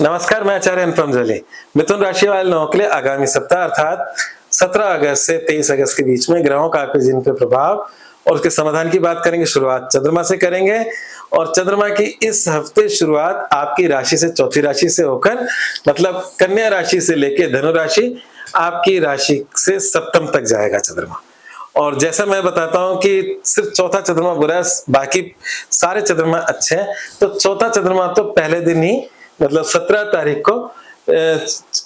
नमस्कार, मैं आचार्य अनुपम जली। मिथुन राशि वाले लोगों के लिए आगामी सप्ताह अर्थात 17 अगस्त से 23 अगस्त के बीच में ग्रहों का आपके जीवन पे प्रभाव और उसके समाधान की बात करेंगे। शुरुआत चंद्रमा से करेंगे और चंद्रमा की इस हफ्ते शुरुआत आपकी राशि से चौथी राशि से होकर मतलब कन्या राशि से लेके धनु राशि आपकी राशि से सप्तम तक जाएगा चंद्रमा। और जैसा मैं बताता हूं कि सिर्फ चौथा चंद्रमा बुरा है, बाकी सारे चंद्रमा अच्छे हैं। तो चौथा चंद्रमा तो पहले दिन ही मतलब 17 तारीख को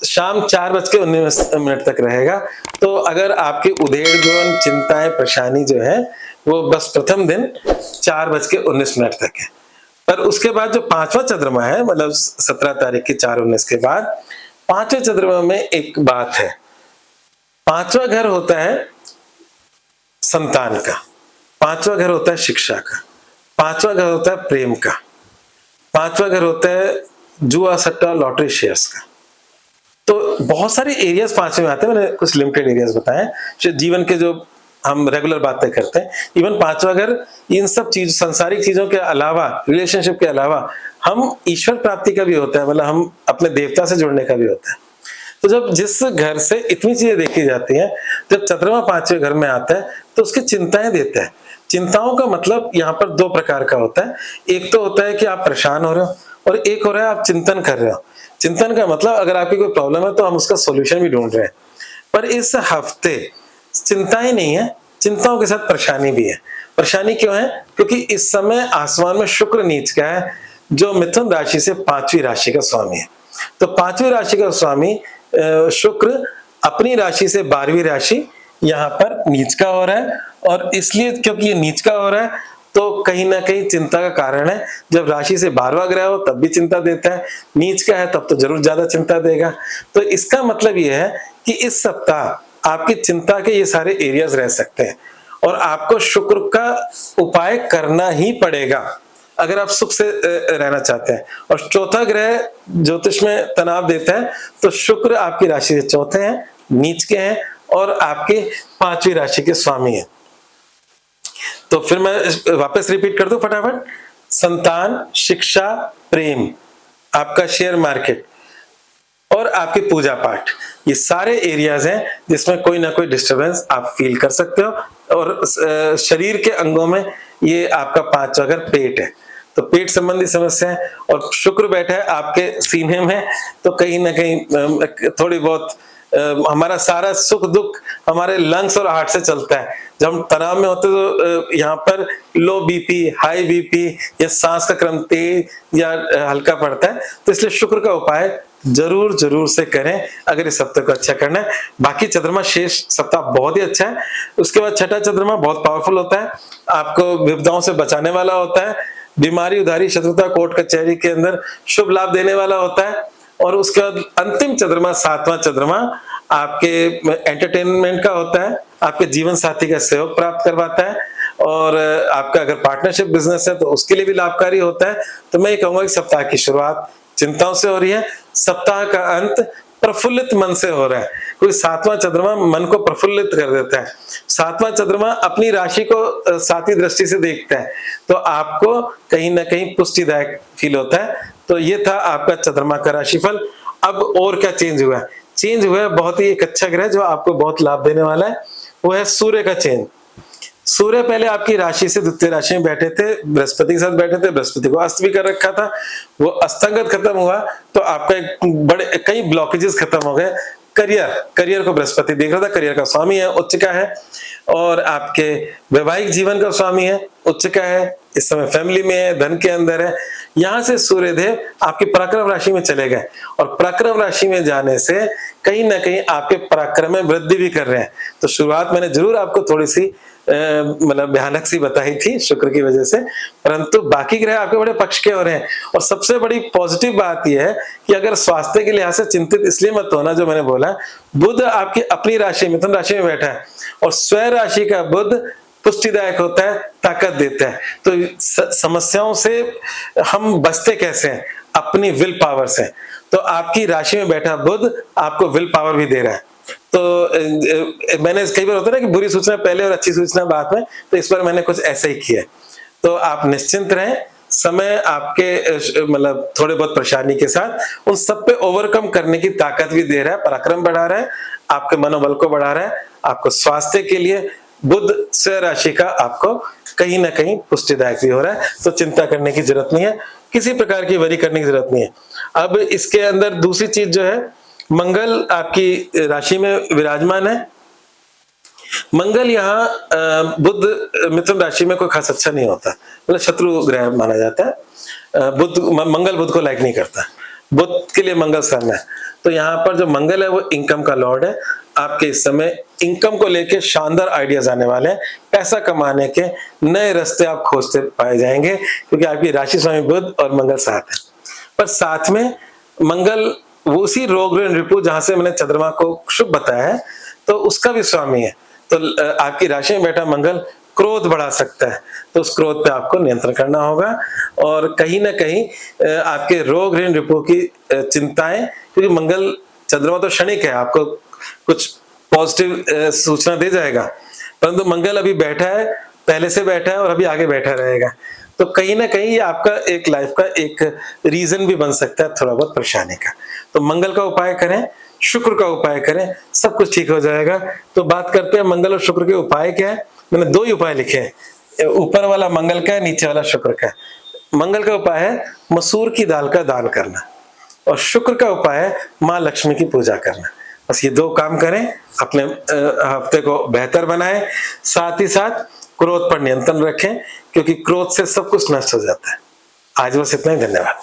शाम 4:19 तक रहेगा। तो अगर आपकी उधेड़ गुण चिंताएं परेशानी जो है वो बस प्रथम दिन 4:19 तक है। पर उसके बाद जो पांचवा चंद्रमा है मतलब 17 तारीख की 4:19 के बाद पांचवें चंद्रमा में एक बात है। पांचवा घर होता है संतान का, पांचवा घर होता है शिक्षा का, पांचवा घर होता है प्रेम का, पांचवा घर होता है जुआ सट्टा लॉटरी शेयर्स का। तो बहुत सारे एरियाज पांचवे में आते हैं, मैंने कुछ लिमिटेड एरियाज बताए हैं जीवन के जो हम रेगुलर बातें करते हैं। इवन पांचवा घर इन सब चीज सांसारिक चीजों के अलावा रिलेशनशिप के अलावा हम ईश्वर प्राप्ति का भी होता है, मतलब हम अपने देवता से जुड़ने का भी होता है। तो जब जिस घर से इतनी चीजें देखी जाती हैं, जब चंद्रमा पांचवें घर में आता है तो उसकी चिंताएं देता है। चिंताओं का मतलब यहाँ पर दो प्रकार का होता है। एक तो होता है कि आप परेशान हो रहे हो और एक हो रहा है आप चिंतन कर रहे हो। चिंतन का मतलब अगर आपकी कोई प्रॉब्लम है तो हम उसका सॉल्यूशन भी ढूंढ रहे हैं। पर इस हफ्ते चिंताएं नहीं है, चिंताओं के साथ परेशानी भी है। परेशानी क्यों है? क्योंकि इस समय आसमान में शुक्र नीच का है जो मिथुन राशि से पांचवी राशि का स्वामी है। तो पांचवी राशि का स्वामी शुक्र अपनी राशि से 12वीं राशि यहाँ पर नीच का हो रहा है। और इसलिए क्योंकि ये नीच का हो रहा है तो कहीं ना कहीं चिंता का कारण है। जब राशि से 12वां ग्रह हो तब भी चिंता देता है, नीच का है तब तो जरूर ज्यादा चिंता देगा। तो इसका मतलब ये है कि इस सप्ताह आपकी चिंता के ये सारे एरियाज रह सकते हैं और आपको शुक्र का उपाय करना ही पड़ेगा अगर आप सुख से रहना चाहते हैं। और चौथा ग्रह ज्योतिष में तनाव देता है, तो शुक्र आपकी राशि से चौथे हैं, नीच के हैं और आपके पांचवी राशि के स्वामी हैं। तो फिर मैं वापस रिपीट कर दूं फटाफट। संतान, शिक्षा, प्रेम, आपका शेयर मार्केट और आपकी पूजा पाठ, ये सारे एरियाज हैं जिसमें कोई ना कोई डिस्टरबेंस आप फील कर सकते हो। और शरीर के अंगों में ये आपका पांचवा घर पेट है, तो पेट संबंधी समस्या है और शुक्र बैठा है आपके सीने में। तो कहीं ना कहीं थोड़ी बहुत हमारा सारा सुख दुख हमारे लंग्स और हार्ट से चलता है। जब हम तनाव में होते तो यहाँ पर लो बीपी, हाई बीपी या सांस का क्रम तेज या हल्का पड़ता है। तो इसलिए शुक्र का उपाय जरूर जरूर से करें अगर इस सप्ताह को अच्छा करना है। बाकी चंद्रमा शेष सप्ताह बहुत ही अच्छा है। उसके बाद छठा चंद्रमा बहुत पावरफुल होता है, आपको विपदाओं से बचाने वाला होता है, बीमारी उधारी शत्रुता कोर्ट कचहरी के अंदर शुभ लाभ देने वाला होता है। और उसके बाद अंतिम चंद्रमा सातवां चंद्रमा आपके एंटरटेनमेंट का होता है, आपके जीवन साथी का सहयोग प्राप्त करवाता है और आपका अगर पार्टनरशिप बिजनेस है तो उसके लिए भी लाभकारी होता है। तो मैं ये कहूंगा कि सप्ताह की शुरुआत चिंताओं से हो रही है, सप्ताह का अंत प्रफुल्लित मन से हो रहा है। कोई सातवां चंद्रमा मन को प्रफुल्लित कर देता है। सातवां चंद्रमा अपनी राशि को सातवीं दृष्टि से देखता है, तो आपको कहीं ना कहीं पुष्टिदायक फील होता है। तो ये था आपका चंद्रमा का राशिफल। अब और क्या चेंज हुआ है? चेंज हुआ है बहुत ही एक अच्छा ग्रह जो आपको बहुत लाभ देने वाला है, वो है सूर्य का चेंज। सूर्य पहले आपकी राशि से द्वितीय राशि में बैठे थे, बृहस्पति के साथ बैठे थे, बृहस्पति को अस्त भी कर रखा था, वो अस्तंगत खत्म हुआ तो आपका बड़े कई ब्लॉकेजेस खत्म हो गए। करियर को बृहस्पति देख रहा था, करियर का स्वामी है, उच्च का है और आपके वैवाहिक जीवन का स्वामी है, उच्च का है, इस समय फैमिली में है, धन के अंदर है। यहां से सूर्यदेव आपकी पराक्रम राशि में चले गए और पराक्रम राशि में जाने से कहीं ना कहीं आपके पराक्रम में वृद्धि भी कर रहे हैं। तो शुरुआत मैंने जरूर आपको थोड़ी सी मतलब भयानक सी बताई थी शुक्र की वजह से, परंतु बाकी ग्रह आपके बड़े पक्ष के हो रहे हैं। और सबसे बड़ी पॉजिटिव बात यह है कि अगर स्वास्थ्य के लिहाज से चिंतित इसलिए मत होना, जो मैंने बोला बुध आपकी अपनी राशि मिथुन राशि में बैठा है और स्वयं राशि का बुध पुष्टिदायक होता है, ताकत देता है। तो समस्याओं से हम बचते कैसे हैं? अपनी विल पावर से। तो आपकी राशि में बैठा बुध आपको विल पावर भी दे रहा है। तो मैंने कई बार होता है ना कि बुरी सूचना पहले और अच्छी सूचना बाद में, तो इस बार मैंने कुछ ऐसा ही किया। तो आप निश्चिंत रहें, समय आपके मतलब थोड़े बहुत परेशानी के साथ उन सब पे ओवरकम करने की ताकत भी दे रहा है, पराक्रम बढ़ा रहा है, आपके मनोबल को बढ़ा रहा है। आपको स्वास्थ्य के लिए बुध स्वयं राशि का आपको कहीं ना कहीं पुष्टिदायक भी हो रहा है, तो चिंता करने की जरूरत नहीं है, किसी प्रकार की वरी करने की जरूरत नहीं है। अब इसके अंदर दूसरी चीज जो है, मंगल आपकी राशि में विराजमान है। मंगल यहाँ बुध मिथुन राशि में कोई खास अच्छा नहीं होता, मतलब शत्रु ग्रह माना जाता है। मंगल बुध को लाइक नहीं करता, बुध के लिए मंगल सन है। तो यहाँ पर जो मंगल है वो इनकम का लॉर्ड है। आपके इस समय इनकम को लेके शानदार आइडियाज आने वाले हैं, पैसा कमाने के नए रास्ते आप खोजते पाए जाएंगे, क्योंकि आपकी राशि स्वामी बुध और मंगल साथ है। पर साथ में मंगल वो उसी रोग ऋण रिपु जहां से मैंने चंद्रमा को शुभ बताया है, तो उसका भी स्वामी है। तो आपकी राशि में बैठा मंगल क्रोध बढ़ा सकता है, तो उस क्रोध पे आपको नियंत्रण करना होगा। और कहीं ना कहीं आपके रोग ऋण रिपु की चिंताएं, क्योंकि मंगल चंद्रमा तो क्षणिक है, आपको कुछ पॉजिटिव सूचना दे जाएगा, परंतु मंगल अभी बैठा है, पहले से बैठा है और अभी आगे बैठा रहेगा। तो कहीं ना कहीं ये आपका एक लाइफ का एक रीजन भी बन सकता है थोड़ा बहुत परेशानी का। तो मंगल का उपाय करें, शुक्र का उपाय करें, सब कुछ ठीक हो जाएगा। तो बात करते हैं मंगल और शुक्र के उपाय क्या है। मैंने दो ही उपाय लिखे हैं, ऊपर वाला मंगल का है, नीचे वाला शुक्र का है। मंगल का उपाय है मसूर की दाल का दान करना, और शुक्र का उपाय है माँ लक्ष्मी की पूजा करना। बस ये दो काम करें, अपने हफ्ते को बेहतर बनाएं, साथ ही साथ क्रोध पर नियंत्रण रखें, क्योंकि क्रोध से सब कुछ नष्ट हो जाता है। आज बस इतना ही, धन्यवाद।